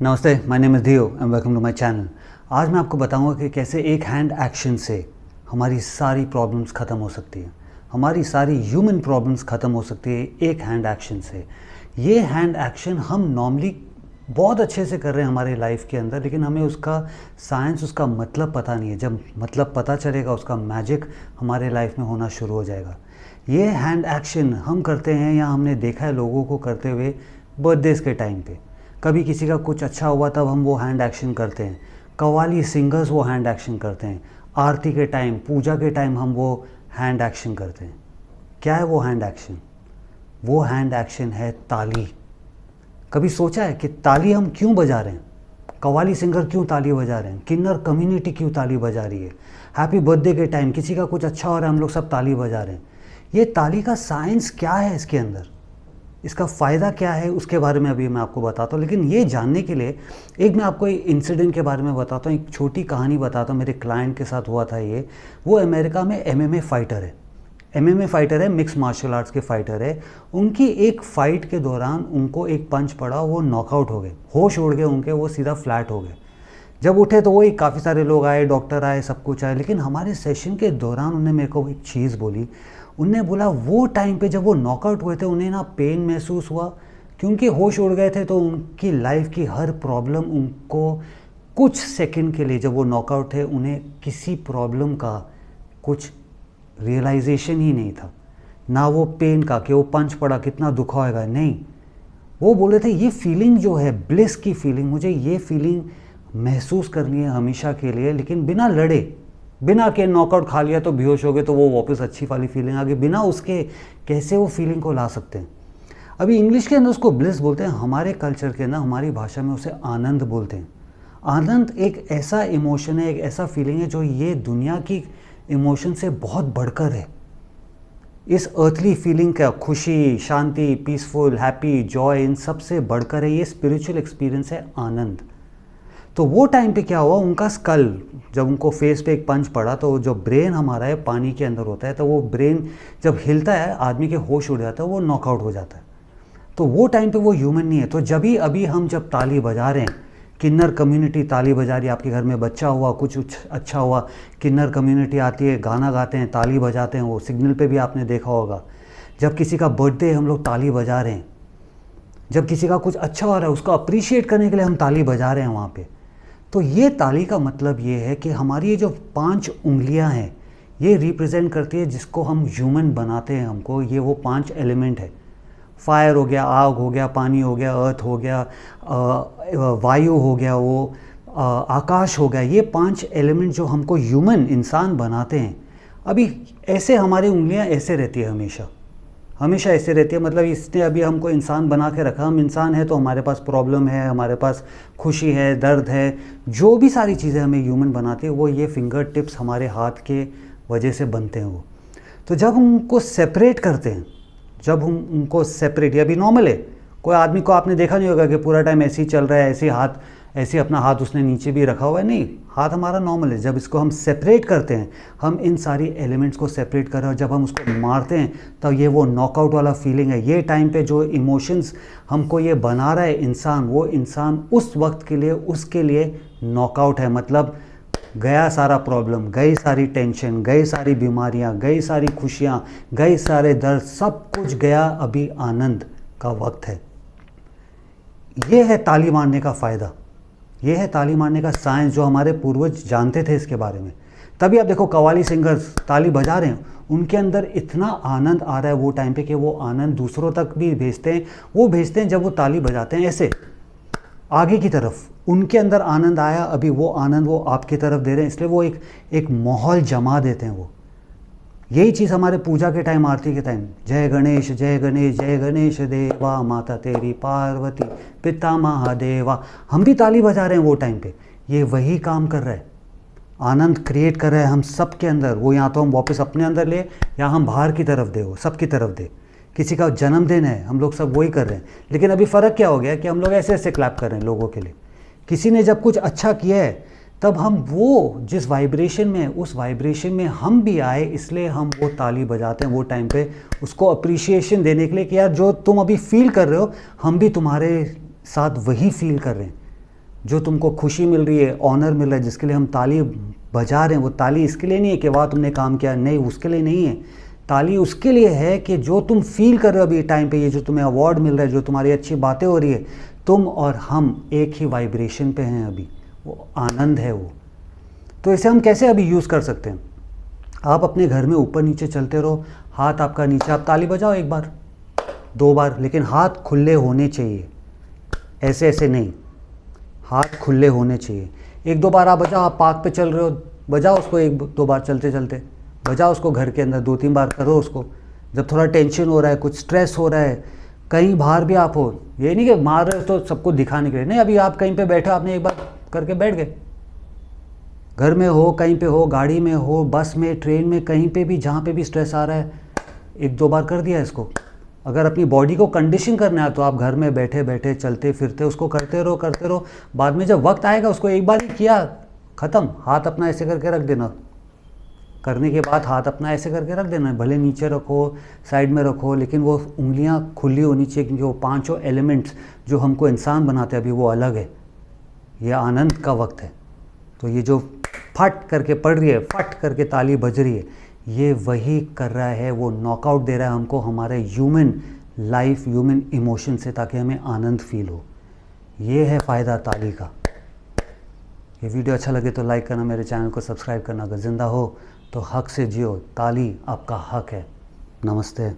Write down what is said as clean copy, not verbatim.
नमस्ते, my name is Dio and welcome to my channel. आज मैं आपको बताऊंगा कि कैसे एक हैंड एक्शन से हमारी सारी प्रॉब्लम्स ख़त्म हो सकती है। हमारी सारी ह्यूमन प्रॉब्लम्स ख़त्म हो सकती है एक हैंड एक्शन से। ये हैंड एक्शन हम नॉर्मली बहुत अच्छे से कर रहे हैं हमारे लाइफ के अंदर, लेकिन हमें उसका साइंस, उसका मतलब पता नहीं है। जब मतलब पता चलेगा, उसका मैजिक हमारे लाइफ में होना शुरू हो जाएगा। ये हैंड एक्शन हम करते हैं या हमने देखा है लोगों को करते हुए बर्थडेज़ के टाइम पे। कभी किसी का कुछ अच्छा हुआ तब हम वो हैंड एक्शन करते हैं। कव्वाली सिंगर्स वो हैंड एक्शन करते हैं। आरती के टाइम, पूजा के टाइम हम वो हैंड एक्शन करते हैं। क्या है वो हैंड एक्शन? वो हैंड एक्शन है ताली। कभी सोचा है कि ताली हम क्यों बजा रहे हैं? कव्वाली सिंगर क्यों ताली बजा रहे हैं? किन्नर कम्युनिटी क्यों ताली बजा रही है? हैप्पी बर्थडे के टाइम किसी का कुछ अच्छा हो रहा है, हम लोग सब ताली बजा रहे हैं। ये ताली का साइंस क्या है इसके अंदर? इसका फ़ायदा क्या है, उसके बारे में अभी मैं आपको बताता हूँ। लेकिन ये जानने के लिए एक मैं आपको इंसिडेंट के बारे में बताता हूँ, एक छोटी कहानी बताता हूँ। मेरे क्लाइंट के साथ हुआ था ये। वो अमेरिका में एमएमए फाइटर है। एमएमए फाइटर है, मिक्स मार्शल आर्ट्स के फाइटर है। उनकी एक फ़ाइट के दौरान उनको एक पंच पड़ा, वो नॉकआउट हो गए, होश उड़ गए उनके, वो सीधा फ्लैट हो गए। जब उठे तो वही काफ़ी सारे लोग आए, डॉक्टर आए, सब कुछ आए। लेकिन हमारे सेशन के दौरान उन्होंने मेरे को एक चीज़ बोली। उनने बोला वो टाइम पे जब वो नॉकआउट हुए थे उन्हें ना पेन महसूस हुआ, क्योंकि होश उड़ गए थे। तो उनकी लाइफ की हर प्रॉब्लम उनको कुछ सेकंड के लिए, जब वो नॉकआउट थे, उन्हें किसी प्रॉब्लम का कुछ रियलाइजेशन ही नहीं था। ना वो पेन का कि वो पंच पड़ा कितना दुख होएगा, नहीं। वो बोले थे ये फीलिंग जो है, ब्लिस की फीलिंग, मुझे ये फीलिंग महसूस करनी है हमेशा के लिए, लेकिन बिना लड़े, बिना के नॉकआउट खा लिया तो बेहोश हो गए तो वो वापस अच्छी वाली फीलिंग आ गई, बिना उसके कैसे वो फीलिंग को ला सकते हैं? अभी इंग्लिश के अंदर उसको ब्लिस बोलते हैं, हमारे कल्चर के अंदर, हमारी भाषा में उसे आनंद बोलते हैं। आनंद एक ऐसा इमोशन है, एक ऐसा फीलिंग है जो ये दुनिया की इमोशन से बहुत बढ़कर है। इस अर्थली फीलिंग का, खुशी, शांति, पीसफुल, हैप्पी, जॉय, इन सब से बढ़कर है ये स्पिरिचुअल एक्सपीरियंस है आनंद। तो वो टाइम पे क्या हुआ, उनका स्कल, जब उनको फेस पे एक पंच पड़ा तो जो ब्रेन हमारा है पानी के अंदर होता है, तो वो ब्रेन जब हिलता है आदमी के होश उड़ जाता है, वो नॉकआउट हो जाता है। तो वो टाइम पे वो ह्यूमन नहीं है। तो अभी हम जब ताली बजा रहे हैं, किन्नर कम्युनिटी ताली बजा रही है, आपके घर में बच्चा हुआ, कुछ अच्छा हुआ, किन्नर कम्युनिटी आती है, गाना गाते हैं, ताली बजाते हैं। वो सिग्नल पे भी आपने देखा होगा। जब किसी का बर्थडे हम लोग ताली बजा रहे हैं, जब किसी का कुछ अच्छा हो रहा है उसको अप्रिशिएट करने के लिए हम ताली बजा रहे हैं वहाँ पे। तो ये ताली का मतलब ये है कि हमारी ये जो 5 उंगलियां हैं, ये रिप्रेजेंट करती है जिसको हम ह्यूमन बनाते हैं हमको। ये वो 5 एलिमेंट है। फायर हो गया, आग हो गया, पानी हो गया, अर्थ हो गया, वायु हो गया, वो आकाश हो गया। ये 5 एलिमेंट जो हमको ह्यूमन इंसान बनाते हैं। अभी ऐसे हमारी उंगलियां ऐसे रहती है, हमेशा ऐसे रहती है। मतलब इसने अभी हमको इंसान बना के रखा। हम इंसान हैं तो हमारे पास प्रॉब्लम है, हमारे पास खुशी है, दर्द है, जो भी सारी चीज़ें हमें ह्यूमन बनाती है वो ये फिंगर टिप्स हमारे हाथ के वजह से बनते हैं वो। तो जब हम उनको सेपरेट करते हैं, जब हम उनको सेपरेट, या भी नॉर्मल है, कोई आदमी को आपने देखा नहीं होगा कि पूरा टाइम ऐसे ही चल रहा है, ऐसे अपना हाथ उसने नीचे भी रखा हुआ है, नहीं, हाथ हमारा नॉर्मल है। जब इसको हम सेपरेट करते हैं, हम इन सारी एलिमेंट्स को सेपरेट कर रहे हैं, और जब हम उसको मारते हैं तब ये वो नॉकआउट वाला फीलिंग है। ये टाइम पे जो इमोशंस हमको ये बना रहा है इंसान, वो इंसान उस वक्त के लिए, उसके लिए नॉकआउट है। मतलब गया सारा प्रॉब्लम, गई सारी टेंशन, गई सारी बीमारियां, गई सारी खुशियां, गई सारे दर्द, सब कुछ गया। अभी आनंद का वक्त है। ये है ताली मारने का फ़ायदा, ये है ताली मारने का साइंस, जो हमारे पूर्वज जानते थे इसके बारे में। तभी आप देखो कव्वाली सिंगर्स ताली बजा रहे हैं, उनके अंदर इतना आनंद आ रहा है वो टाइम पे कि वो आनंद दूसरों तक भी भेजते हैं। वो भेजते हैं जब वो ताली बजाते हैं ऐसे आगे की तरफ, उनके अंदर आनंद आया, अभी वो आनंद वो आपकी तरफ दे रहे हैं, इसलिए वो एक माहौल जमा देते हैं वो। यही चीज़ हमारे पूजा के टाइम, आरती के टाइम, जय गणेश जय गणेश जय गणेश देवा, माता तेरी पार्वती पिता महादेवा, हम भी ताली बजा रहे हैं वो टाइम पे। ये वही काम कर रहा है, आनंद क्रिएट कर रहा है हम सब के अंदर। वो या तो हम वापस अपने अंदर ले, या हम बाहर की तरफ दे, वो सबकी तरफ दे। किसी का जन्मदिन है, हम लोग सब वही कर रहे हैं। लेकिन अभी फ़र्क क्या हो गया कि हम लोग ऐसे ऐसे क्लैप कर रहे हैं लोगों के लिए। किसी ने जब कुछ अच्छा किया है तब हम वो जिस वाइब्रेशन में, उस वाइब्रेशन में हम भी आए, इसलिए हम वो ताली बजाते हैं वो टाइम पे, उसको अप्रिशिएशन देने के लिए कि यार जो तुम अभी फील कर रहे हो हम भी तुम्हारे साथ वही फील कर रहे हैं। जो तुमको खुशी मिल रही है, ऑनर मिल रहा है, जिसके लिए हम ताली बजा रहे हैं, वो ताली इसके लिए नहीं है कि वाह तुमने काम किया, नहीं, उसके लिए नहीं है। ताली उसके लिए है कि जो तुम फील कर रहे हो अभी टाइम पे, ये जो तुम्हें अवार्ड मिल रहा है, जो तुम्हारी अच्छी बातें हो रही है, तुम और हम एक ही वाइब्रेशन पे हैं अभी, वो आनंद है वो। तो इसे हम कैसे अभी यूज़ कर सकते हैं? आप अपने घर में ऊपर नीचे चलते रहो, हाथ आपका नीचे, आप ताली बजाओ 1 बार 2 बार, लेकिन हाथ खुले होने चाहिए, ऐसे ऐसे नहीं, हाथ खुले होने चाहिए। 1-2 बार आप बजाओ, आप पार्क पे चल रहे हो, बजाओ उसको 1-2 बार चलते चलते, बजाओ उसको घर के अंदर 2-3 बार करो उसको। जब थोड़ा टेंशन हो रहा है, कुछ स्ट्रेस हो रहा है, कहीं बाहर भी आप हो, ये नहीं कि मार रहे हो तो सबको दिखाने के लिए, नहीं, अभी आप कहीं पे बैठे, आपने 1 बार करके बैठ गए, घर में हो, कहीं पे हो, गाड़ी में हो, बस में, ट्रेन में, कहीं पे भी, जहाँ पे भी स्ट्रेस आ रहा है, 1-2 बार कर दिया इसको। अगर अपनी बॉडी को कंडीशन करना है तो आप घर में बैठे बैठे चलते फिरते उसको करते रहो। बाद में जब वक्त आएगा, उसको 1 बार ही किया, ख़त्म, हाथ अपना ऐसे करके रख देना, करने के बाद हाथ अपना ऐसे करके रख देना, भले नीचे रखो, साइड में रखो, लेकिन वो उंगलियां खुली होनी चाहिए, क्योंकि वो 5 एलिमेंट्स जो हमको इंसान बनाते हैं अभी वो अलग है। ये आनंद का वक्त है। तो ये जो फट करके पड़ रही है, फट करके ताली बज रही है, ये वही कर रहा है, वो नॉकआउट दे रहा है हमको हमारे ह्यूमन लाइफ, ह्यूमन इमोशन से, ताकि हमें आनंद फील हो। ये है फ़ायदा ताली का। ये वीडियो अच्छा लगे तो लाइक करना, मेरे चैनल को सब्सक्राइब करना। अगर ज़िंदा हो तो हक से जियो, ताली आपका हक है। नमस्ते।